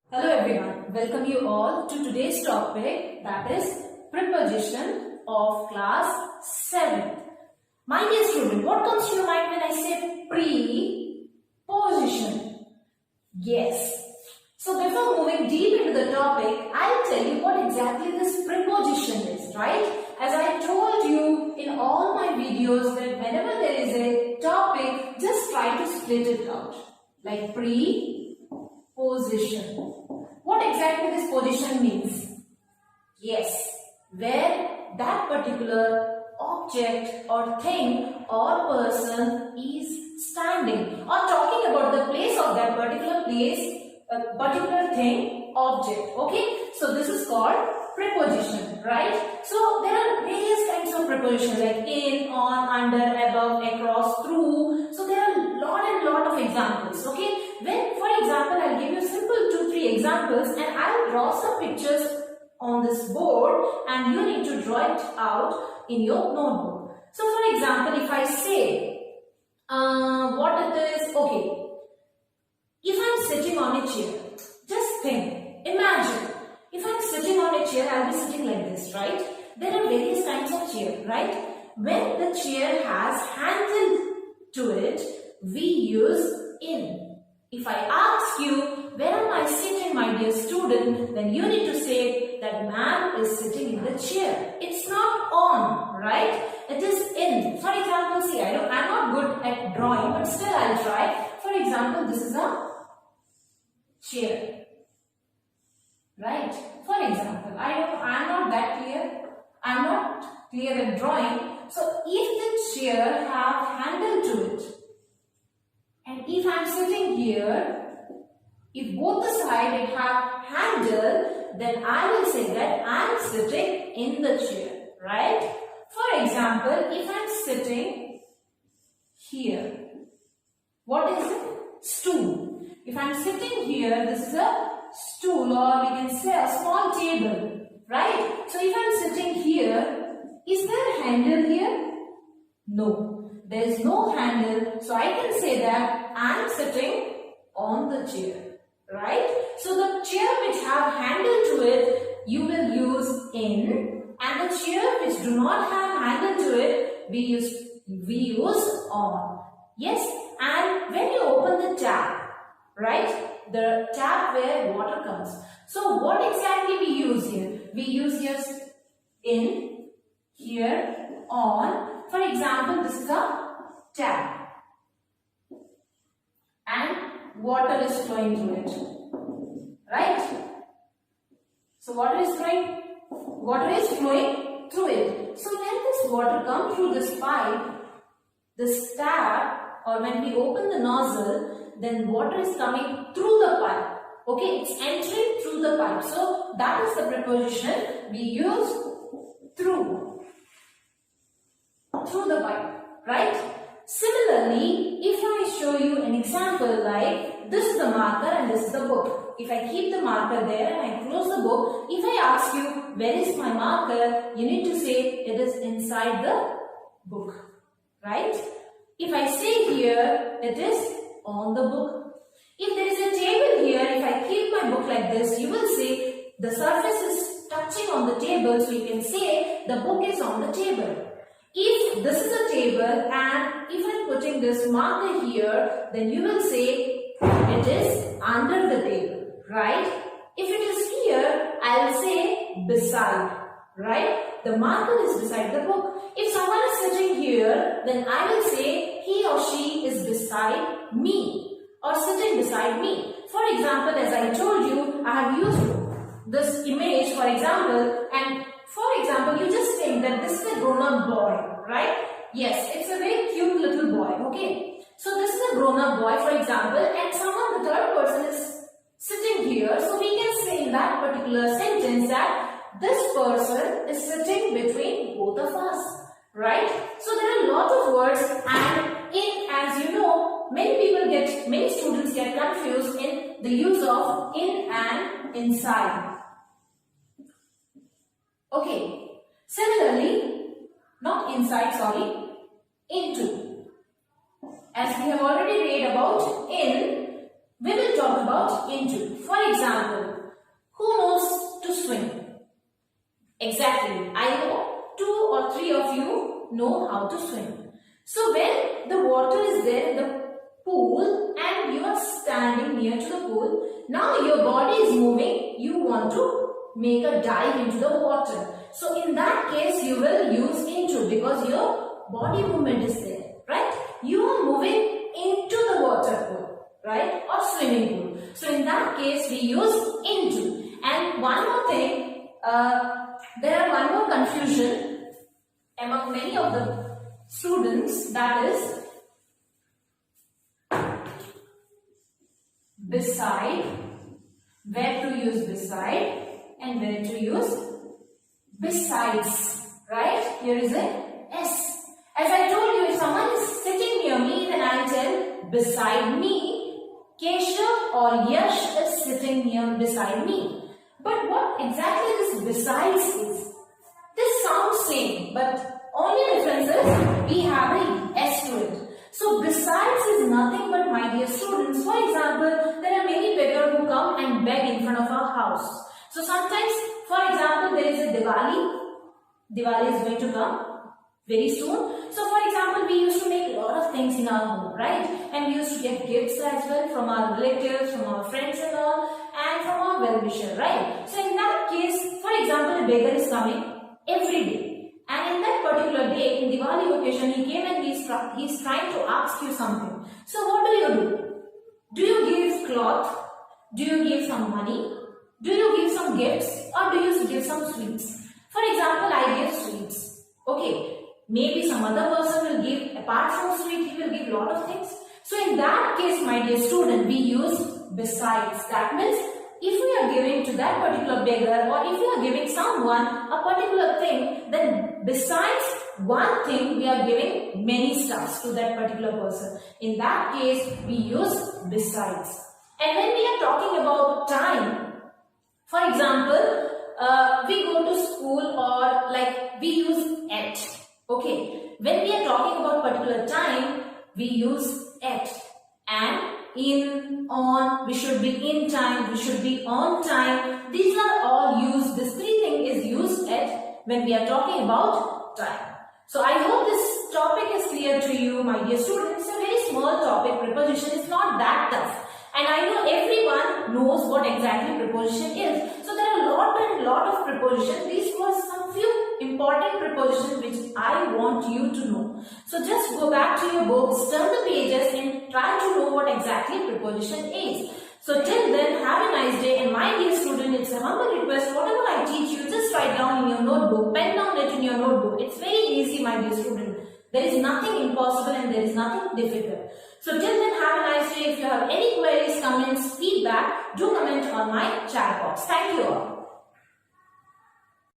Hello everyone, welcome you all to today's topic, that is preposition of class 7th. My dear student, what comes to your mind when I say preposition? Yes. So before moving deep into the topic, I'll tell you what exactly this preposition is, right? As I told you in all my videos that whenever there is a topic, just try to split it out. Like preposition. What exactly this position means? Yes, where that particular object or thing or person is standing, or talking about the place of that particular place, particular thing, object. Okay, so this is called preposition, right? So there are various kinds of prepositions like in, on, under, above, across, through. So there are a lot of examples. Okay, when for example I'll give you simple 2-3 examples and I'll draw some pictures on this board and you need to draw it out in your notebook. So for example, if I say what it is, okay, if I'm sitting on a chair, just think, imagine, if I'm sitting on a chair, I'll be sitting like this, right? There are various kinds of chair, right? When the chair has handle to it, we use in. If I ask you, where am I sitting, my dear student, then you need to say that man is sitting in the chair. It's not on, right? It is in. For example, see, I'm not good at drawing, but still I'll try. For example, this is a chair, right? For example, I'm not that clear. I'm not clear at drawing. So if the chair have handle to it, and if I'm sitting here, if both the side it have handle, then I will say that I'm sitting in the chair, right? For example, if I'm sitting here, what is it? Stool. If I'm sitting here, this is a stool, or we can say a small table, right? So if I'm sitting here, is there a handle here? No. There is no handle, so I can say that I am sitting on the chair, right? So the chair which have handle to it, you will use in, and the chair which do not have handle to it, we use on. Yes, and when you open the tap, right? The tap where water comes. So what exactly we use here? We use here in, here, on. For example, this is a tap and water is flowing through it, right? So water is flowing through it. So when this water comes through this pipe, this tap, or when we open the nozzle, then water is coming through the pipe. Okay, it's entering through the pipe. So that is the preposition we use through the pipe, right? Similarly, if I show you an example like this is the marker and this is the book. If I keep the marker there and I close the book, if I ask you where is my marker, you need to say it is inside the book, right? If I say here, it is on the book. If there is a table here, if I keep my book like this, you will say the surface is touching on the table, so you can say the book is on the table. If this is a table and if I am putting this marker here, then you will say it is under the table, right? If it is here, I will say beside, right? The marker is beside the book. If someone is sitting here, then I will say he or she is beside me or sitting beside me. For example, as I told you, I have used this image for example, and for example, you just think that this is a grown-up boy, right? Yes, it's a very cute little boy, okay? So this is a grown-up boy, for example, and someone, the third person is sitting here. So we can say in that particular sentence that this person is sitting between both of us, right? So there are a lot of words, and in, as you know, many students get confused in the use of in and inside. Okay, similarly, not inside, sorry, into. As we have already read about in, we will talk about into. For example, who knows to swim? Exactly. I know 2 or 3 of you know how to swim. So when the water is there in the pool and you are standing near to the pool, now your body is moving, you want to make a dive into the water. So in that case you will use into, because your body movement is there, right? You are moving into the water pool, right? Or swimming pool. So in that case we use into. And one more thing, there are one more confusion among many of the students, that is beside, where to use beside and where to use besides, right? Here is a S. As I told you, if someone is sitting near me, then I tell beside me. Keshav or Yash is sitting near beside me. But what exactly this besides is? This sounds same, but only difference is we have a S to it. So besides is nothing but, my dear students, for example, there are many beggars who come and beg in front of our house. So sometimes, for example, there is a Diwali. Diwali is going to come very soon. So for example, we used to make a lot of things in our home, right? And we used to get gifts as well from our relatives, from our friends and all, and from our well-wisher, right? So in that case, for example, a beggar is coming every day. And in that particular day, in Diwali occasion, he came and he's trying to ask you something. So what do? Do you give cloth? Do you give some money? Do you give some gifts? Or do you give some sweets? For example, I give sweets. Okay, maybe some other person will give, apart from sweet, he will give lot of things. So in that case, my dear student, we use besides. That means if we are giving to that particular beggar, or if we are giving someone a particular thing, then besides one thing, we are giving many stuffs to that particular person. In that case, we use besides. And when we are talking about time, for example, we go to school, or like we use at. Okay, when we are talking about particular time, we use at. And in, on, we should be in time, we should be on time. These are all used, this three thing is used at when we are talking about time. So I hope this topic is clear to you, my dear students. It's a very small topic, preposition is not that tough. And I know everyone knows what exactly preposition is. So there are a lot of prepositions. These were some few important prepositions which I want you to know. So just go back to your books, turn the pages and try to know what exactly preposition is. So till then, have a nice day, and my dear student, it's a humble request, whatever I teach you, just write down in your notebook, pen down it in your notebook. It's very easy, my dear student. There is nothing impossible and there is nothing difficult. So till then, have a nice day. If you have any queries, comments, feedback, do comment on my chat box. Thank you all.